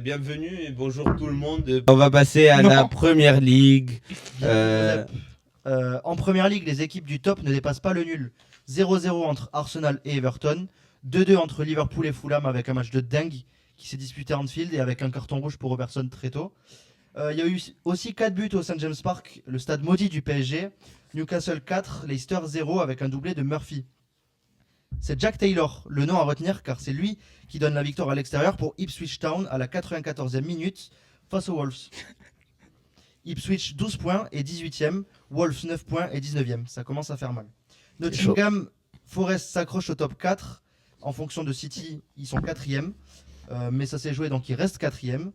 Bienvenue et bonjour tout le monde. On va passer à la Première Ligue. En Première Ligue, les équipes du top ne dépassent pas le nul. 0-0 entre Arsenal et Everton, 2-2 entre Liverpool et Fulham avec un match de dingue qui s'est disputé à Anfield et avec un carton rouge pour Robertson très tôt. Il y a eu aussi 4 buts au St James Park, le stade maudit du PSG. Newcastle 4, Leicester 0 avec un doublé de Murphy. C'est Jack Taylor, le nom à retenir car c'est lui qui donne la victoire à l'extérieur pour Ipswich Town à la 94e minute face aux Wolves. Ipswich 12 points et 18e, Wolves 9 points et 19e. Ça commence à faire mal. Nottingham Forest s'accroche au top 4. En fonction de City, ils sont 4e. Mais ça s'est joué donc ils restent 4e.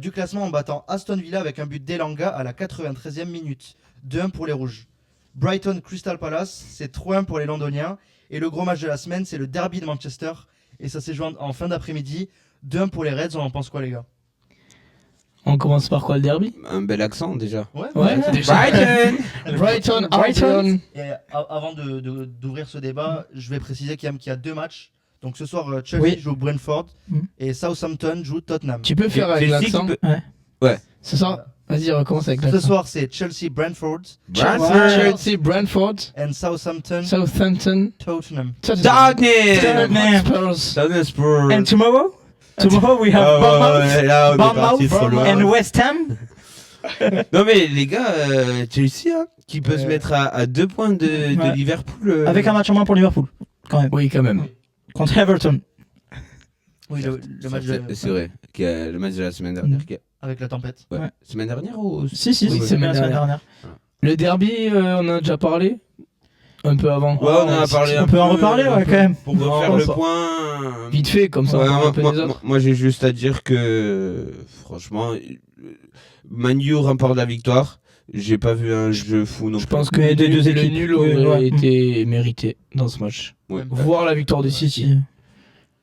Du classement en battant Aston Villa avec un but d'Elanga à la 93e minute. 2-1 pour les Rouges. Brighton Crystal Palace, c'est 3-1 pour les Londoniens. Et le gros match de la semaine, c'est le derby de Manchester. Et ça s'est joué en fin d'après-midi. 2-1 pour les Reds, on en pense quoi les gars? On commence par quoi, le derby? Un bel accent déjà. Ouais. Brighton, Brighton. Et avant d'ouvrir ce débat, je vais préciser qu'il y a 2 matchs. Donc ce soir, Chelsea joue Brentford et Southampton joue Tottenham. Tu peux faire avec l'accent? Ouais. Ce soir, vas-y, recommence avec l'accent. Ce soir, c'est Chelsea Brentford Chelsea, Brentford, and Southampton Southampton, Tottenham. Tottenham Spurs. And tomorrow? Tomorrow we have Bournemouth and West Ham. Non mais les gars, Chelsea qui peut se mettre à 2 points de Liverpool. Avec un match en moins pour Liverpool, quand même. Oui, quand même. Contre Everton. Oui, le match C'est vrai, le match de la semaine dernière. avec la tempête. Ouais. Semaine dernière ou Si, Oui, c'est bien la semaine dernière. Le derby, on en a déjà parlé un peu avant. Ouais, on en a parlé. On peut en reparler, ouais, quand même. Pour refaire Non, le ça- point. Vite fait, comme ça, on Ouais, parle un peu des autres. moi, j'ai juste à dire que franchement, Man U remporte la victoire. J'ai pas vu un jeu fou non Je plus. pense que Mais des deux le équipes, nul oui, aurait ouais. été mérité dans ce match. Ouais. Voir la victoire de City.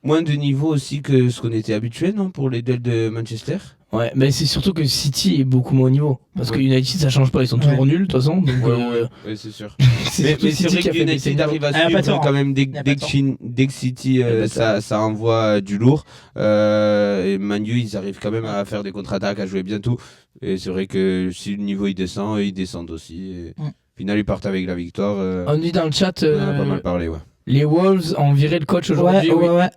Moins de niveau aussi que ce qu'on était habitué, non, pour les duels de Manchester. Ouais, mais c'est surtout que City est beaucoup moins au niveau. Parce que Ouais. United, ça change pas, ils sont toujours nuls de toute façon. Donc, Ouais, c'est sûr. c'est Mais surtout c'est City vrai qui a que fait baisser United le arrive à Ah, y a pas suivre tort, quand même dès Y a pas que City pas ça envoie du lourd. Et Man U, ils arrivent quand même à faire des contre-attaques, à jouer bien tout. Et c'est vrai que si le niveau il descend, eux, ils descendent aussi. Et au final, ils partent avec la victoire. On dit dans le chat, On en a pas mal parlé, ouais. les Wolves ont viré le coach aujourd'hui. Ouais.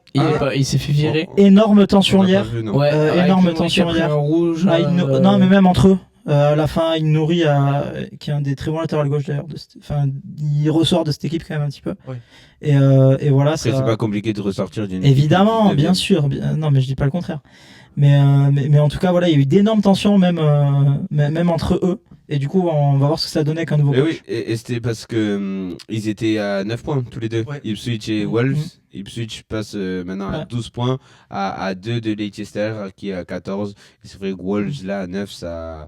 Il s'est fait virer. Énorme tension On l'a hier. pas vu, non. Ouais, énorme avec le mec qui a tension pris hier. un rouge. Ah, non, mais même entre eux. À la fin, il nourrit, qui est un des très bons latérales gauche d'ailleurs. Il ressort de cette équipe quand même un petit peu. Oui. Et voilà. Après, ça... c'est pas compliqué de ressortir d'une Évidemment, équipe qui bien sûr. Non, mais je dis pas le contraire. Mais en tout cas, voilà, il y a eu d'énormes tensions même entre eux. Et du coup, on va voir ce que ça donnait avec un nouveau Et coach. oui, et c'était parce que ils étaient à 9 points tous les deux, Ouais. Ipswich et Wolves. Ipswich passe maintenant à 12 points, à 2 de Leicester qui est à 14. Et c'est vrai que Wolves là à 9, ça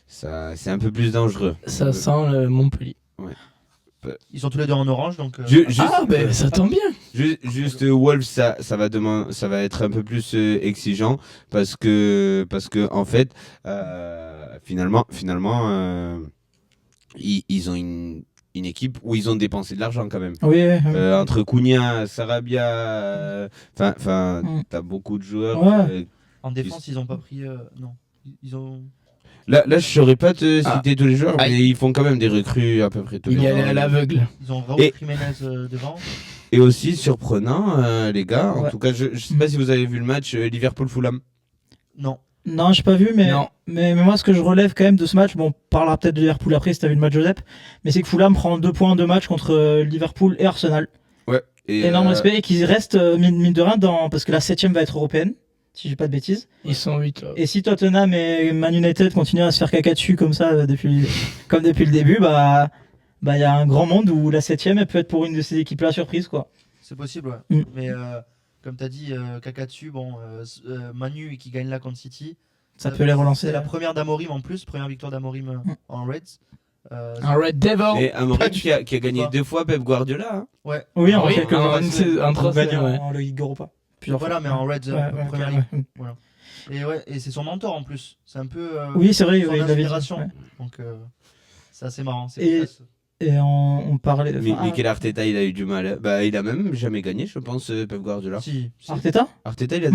c'est un peu plus dangereux. Ça sent le Montpellier. Ils sont tous les deux en orange donc. Ah, ben ça tombe bien. Juste Wolves, ça va être un peu plus exigeant parce que en fait, finalement, ils ont une équipe où ils ont dépensé de l'argent quand même. Oui. Entre Cunha, Sarabia, t'as beaucoup de joueurs. Ouais. En défense, ils ont pas pris. Non. Ils ont. Là, je saurais pas te citer tous les joueurs, Ah. mais ils font quand même des recrues à peu près tous les Il y jours. allait à l'aveugle. Ils ont Raúl Jiménez devant. Et aussi surprenant, les gars. En Ouais. tout cas, je sais pas si vous avez vu le match Liverpool-Fulham. Non. Non, j'ai pas vu, Non. mais moi, ce que je relève quand même de ce match, bon, on parlera peut-être de Liverpool après si t'as vu le match Joseph, mais c'est que Fulham prend 2 points de match contre Liverpool et Arsenal. Ouais. Et, Énorme respect, et qu'ils restent, mine de rien, parce que la 7ème va être européenne, si j'ai pas de bêtises. Ils sont 8 là. Et si Tottenham et Man United continuent à se faire caca dessus comme ça, comme depuis le début, bah, il y a un grand monde où la 7ème, elle peut être pour une de ces équipes-là surprise, quoi. C'est possible, ouais. Mm. Mais comme tu as dit, caca dessus, bon, Manu qui gagne là contre City. Ça peut les relancer. C'est la première d'Amorim en plus, première victoire d'Amorim en Reds. Un Red Devil. Et Amorim qui a gagné 2 fois Pep Guardiola. Hein. Ouais. Oui, en Oui, quelques en mois. un trophée, gagnant ouais. en Ligue Europa. Plusieurs Voilà, fois. mais en Reds, Ouais, première ouais, ligue. ouais. Voilà. Et c'est son mentor en plus. C'est un peu. Oui, c'est vrai, son il l'avait dit. inspiration. Ouais. Donc c'est assez marrant. C'est Et- classe. Et on parlait. Mikel Arteta, il a eu du mal. Bah, il a même jamais gagné, je pense, Pep Guardiola. Si. Arteta Arteta, il a.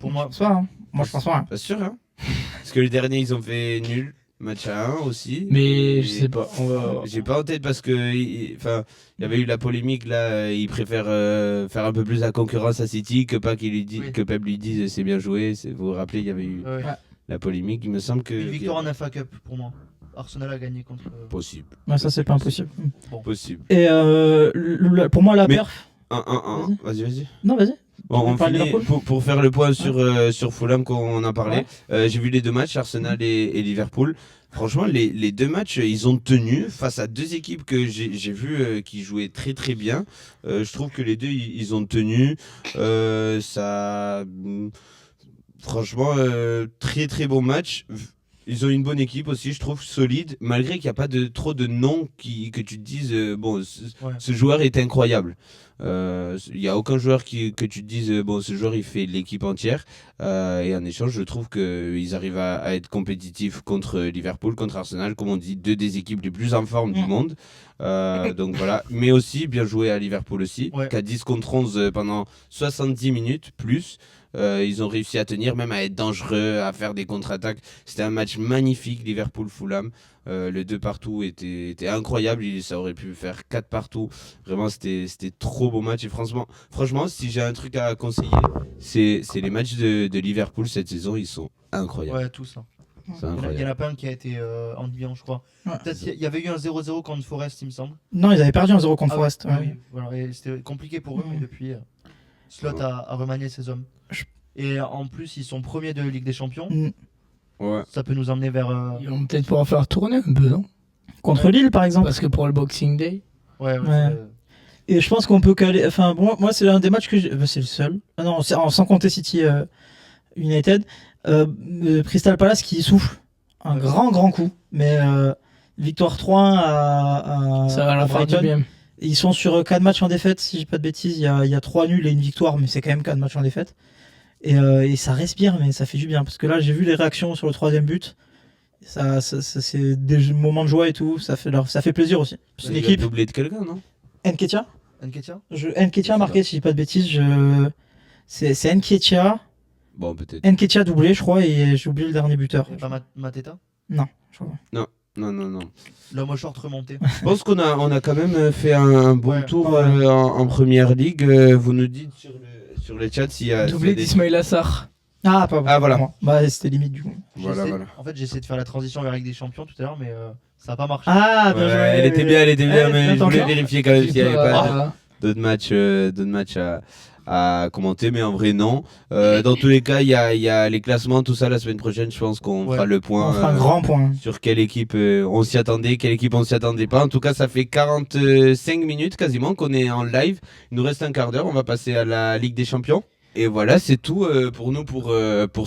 Pour Je moi, pense pas, hein. Moi, je pense pas. Hein. Pas sûr, hein. Parce que les derniers, ils ont fait nul. Match à 1 aussi. Mais je sais pas. J'ai pas en tête parce que il y avait eu la polémique là, il préfère faire un peu plus la concurrence à City que pas qu'il lui dise Oui. que Pep lui dise c'est bien joué, vous vous rappelez, il y avait eu ouais. la polémique, il me semble que Une victoire en FA Cup pour moi. Arsenal a gagné contre. possible. Ouais, ça, c'est pas impossible. Possible. Et pour moi, la Mais- perf. 1-1-1. Vas-y. Non, vas-y. Bon, On on parle de finit Liverpool pour faire le point sur Fulham qu'on a parlé. J'ai vu les deux matchs, Arsenal et Liverpool. Franchement, les deux matchs, ils ont tenu face à deux équipes que j'ai vu qui jouaient très très bien. Je trouve que les deux, ils ont tenu. Franchement, très très bon match. Ils ont une bonne équipe aussi, je trouve, solide, malgré qu'il n'y a pas trop de noms que tu te dises, ce joueur est incroyable. Il n'y a aucun joueur que tu te dises, ce joueur il fait l'équipe entière. Et en échange, je trouve qu'ils arrivent à être compétitifs contre Liverpool, contre Arsenal, comme on dit, deux des équipes les plus en forme du monde. Donc voilà, mais aussi bien joué à Liverpool aussi, qu'à 10 contre 11 pendant 70 minutes plus. Ils ont réussi à tenir, même à être dangereux, à faire des contre-attaques. C'était un match magnifique, Liverpool-Fulham. Le 2 partout était incroyable. Ça aurait pu faire 4 partout. Vraiment, c'était trop beau match. Et franchement, si j'ai un truc à conseiller, c'est les matchs de Liverpool cette saison. Ils sont incroyables. Ouais, tout ça. C'est Il y incroyable. en a pas un qui a été ennuyant, je crois. Ouais. Peut-être il y avait eu un 0-0 contre Forest, il me semble. Non, ils avaient perdu un 0 contre Ah Forest. oui, Ouais. oui, voilà. Et c'était compliqué pour eux, mais depuis, Slot Ouais. a remanié ses hommes. Je- Et en plus, ils sont premiers de Ligue des Champions. Ouais. Ça peut nous emmener vers. Ils vont peut-être pouvoir faire tourner un peu, non? Contre Lille, par exemple. Parce que pour le Boxing Day. Ouais. Ouais. Et je pense qu'on peut caler. Enfin, bon, moi, c'est un des matchs que c'est le seul. Ah non, sans compter City United. Crystal Palace qui souffle un Ouais. grand coup. Mais victoire 3-1 à Ça va leur faire du Brighton. bien. Ils sont sur 4 matchs en défaite, si j'ai pas de bêtises. Il y a 3 nuls et une victoire, mais c'est quand même 4 matchs en défaite. Et ça respire, mais ça fait du bien. Parce que là, j'ai vu les réactions sur le 3e but. Ça, c'est des moments de joie et tout. Ça fait plaisir aussi. C'est une Il a équipe. doublé de quelqu'un, non? Nketiah Nketiah Nketiah marqué, si je dis pas de bêtises. C'est Nketiah. Bon, peut-être. Nketiah doublé, je crois, et j'ai oublié le dernier buteur. Et pas Mateta Non, je crois pas. Non. L'homme au short remonté. Je pense qu'on a quand même fait un bon Ouais. tour Ouais. en première ligue. Vous nous dites sur le chat s'il y a Doublé des... d'Ismail Assar. Ah, pas Ah, voilà. moi. Bah, c'était limite du coup. Voilà. En fait, j'ai essayé de faire la transition vers la Ligue des Champions tout à l'heure, mais ça n'a pas marché. Ah, Ouais, bien joué. elle était bien, mais je attends, voulais encore vérifier quand même s'il n'y avait pas Voilà. d'autres matchs à commenter, mais en vrai non. Dans tous les cas, il y a les classements, tout ça la semaine prochaine. Je pense qu'on fera le point On fera un grand point. sur quelle équipe on s'y attendait, quelle équipe on s'y attendait pas. En tout cas, ça fait 45 minutes quasiment qu'on est en live. Il nous reste un quart d'heure. On va passer à la Ligue des Champions. Et voilà, c'est tout pour nous pour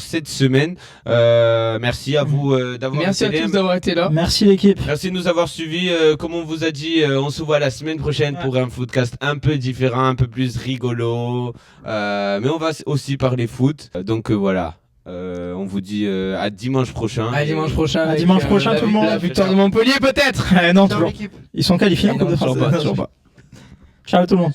cette semaine. Merci à vous d'avoir Merci à été là. tous d'avoir été là. Merci l'équipe. Merci de nous avoir suivis. Comme on vous a dit, on se voit la semaine prochaine Ouais. pour un footcast un peu différent, un peu plus rigolo. Mais on va aussi parler foot. Donc voilà. On vous dit à dimanche prochain. À dimanche prochain. À avec, dimanche prochain, la tout le monde. La victoire de Montpellier, peut-être. Non, Ciao toujours. l'équipe. Ils sont qualifiés en Non, Coupe de toujours France. pas, toujours pas. Ciao tout le monde.